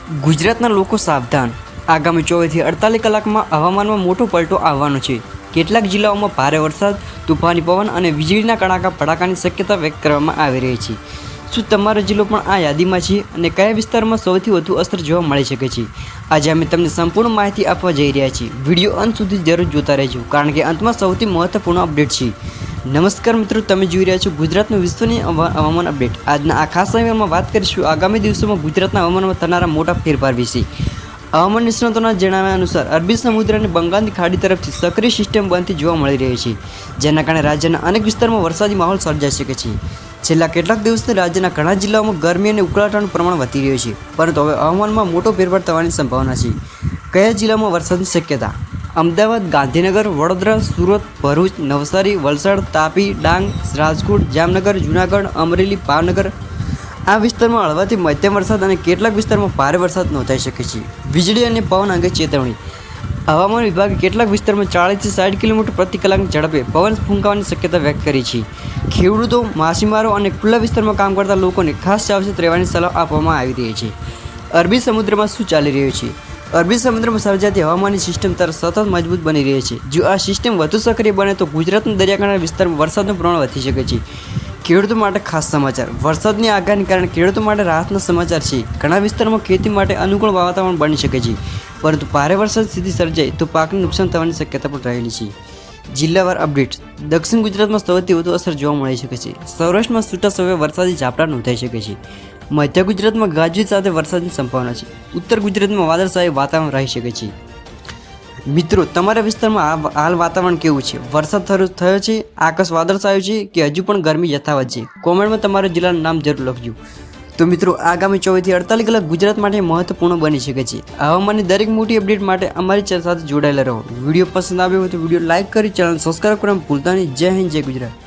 ગુજરાતના લોકો સાવધાન. આગામી 24 થી 48 કલાકમાં હવામાનમાં મોટો પલટો આવવાનો છે. કેટલાક જિલ્લાઓમાં ભારે વરસાદ, તૂફાની પવન અને વીજળીના કડાકા ભડાકાની શક્યતા વ્યક્ત કરવામાં આવી રહી છે. શું તમારો જિલ્લો પણ આ યાદીમાં છે અને કયા વિસ્તારમાં સૌથી વધુ અસર જોવા મળી શકે છે? આજે અમે તમને સંપૂર્ણ માહિતી આપવા જઈ રહ્યા છીએ. વિડીયો અંત સુધી જરૂર જોતા રહેજો, કારણ કે અંતમાં સૌથી મહત્વપૂર્ણ અપડેટ છે. નમસ્કાર મિત્રો, તમે જોઈ રહ્યા છો ગુજરાતનું વિશ્વની હવામાન અપડેટ. આજના આ ખાસ અહેવાલમાં વાત કરીશું આગામી દિવસોમાં ગુજરાતના હવામાનમાં થનારા મોટા ફેરફાર વિશે. હવામાન નિષ્ણાતોના જણાવ્યા અનુસાર અરબી સમુદ્ર અને બંગાળની ખાડી તરફથી સક્રિય સિસ્ટમ બનતી જોવા મળી રહી છે, જેના કારણે રાજ્યના અનેક વિસ્તારમાં વરસાદી માહોલ સર્જાઈ શકે છે. છેલ્લા કેટલાક દિવસથી રાજ્યના ઘણા જિલ્લાઓમાં ગરમી અને ઉકળાટાનું પ્રમાણ વધી રહ્યું છે, પરંતુ હવે હવામાનમાં મોટો ફેરફાર થવાની સંભાવના છે. કયા જિલ્લામાં વરસાદની શક્યતા? અમદાવાદ, ગાંધીનગર, વડોદરા, સુરત, ભરૂચ, નવસારી, વલસાડ, તાપી, ડાંગ, રાજકોટ, જામનગર, જૂનાગઢ, અમરેલી, ભાવનગર આ વિસ્તારમાં હળવાથી મધ્યમ વરસાદ અને કેટલાક વિસ્તારમાં ભારે વરસાદ નોંધાઈ શકે છે. વીજળી અને પવન અંગે ચેતવણી. હવામાન વિભાગે કેટલાક વિસ્તારમાં 40 થી 60 કિલોમીટર પ્રતિ કલાકની ઝડપે પવન ફૂંકાવાની શક્યતા વ્યક્ત કરી છે. ખેડૂતો, માછીમારો અને ખુલ્લા વિસ્તારમાં કામ કરતા લોકોને ખાસ સાવચેત રહેવાની સલાહ આપવામાં આવી રહી છે. અરબી સમુદ્રમાં શું ચાલી રહ્યું છે? અરબી સમુદ્રમાં સર્જાતી હવામાનની સિસ્ટમ તરફ સતત મજબૂત બની રહી છે. જો આ સિસ્ટમ વધુ સક્રિય બને તો ગુજરાતના દરિયાકાંઠા વિસ્તારમાં વરસાદનું પ્રમાણ વધી શકે છે. ખેડૂતો માટે ખાસ સમાચાર. વરસાદની આગાહીને કારણે ખેડૂતો માટે રાહતના સમાચાર છે. ઘણા વિસ્તારોમાં ખેતી માટે અનુકૂળ વાતાવરણ બની શકે છે, પરંતુ ભારે વરસાદ સ્થિતિ સર્જાય તો પાકને નુકસાન થવાની શક્યતા પણ રહેલી છે. જિલ્લાવાર અપડેટ. દક્ષિણ ગુજરાતમાં સૌથી વધુ અસર જોવા મળી શકે છે. સૌરાષ્ટ્રમાં છૂટાછવાયા વરસાદી ઝાપટા નોંધાઈ શકે છે. મધ્ય ગુજરાતમાં ગાજવીજ સાથે વરસાદની સંભાવના છે. ઉત્તર ગુજરાતમાં વાદળછાયું વાતાવરણ રહી શકે છે. મિત્રો, તમારા વિસ્તારમાં હાલ વાતાવરણ કેવું છે? વરસાદ થયો છે, આકાશ વાદળછાયું છે કે હજુ પણ ગરમી યથાવત છે? કોમેન્ટમાં તમારા જિલ્લાનું નામ જરૂર લખજો. તો મિત્રો, આગામી 24 થી 48 કલાક ગુજરાત માટે મહત્વપૂર્ણ બની શકે છે. હવામાનની દરેક મોટી અપડેટ માટે અમારી ચેનલ સાથે જોડાયેલા રહો. વિડીયો પસંદ આવ્યો હોય તો વિડીયો લાઇક કરી ચેનલ સબસ્ક્રાઈબ કરવાનું ભૂલતા નહીં. જય હિન્દ, જય ગુજરાત.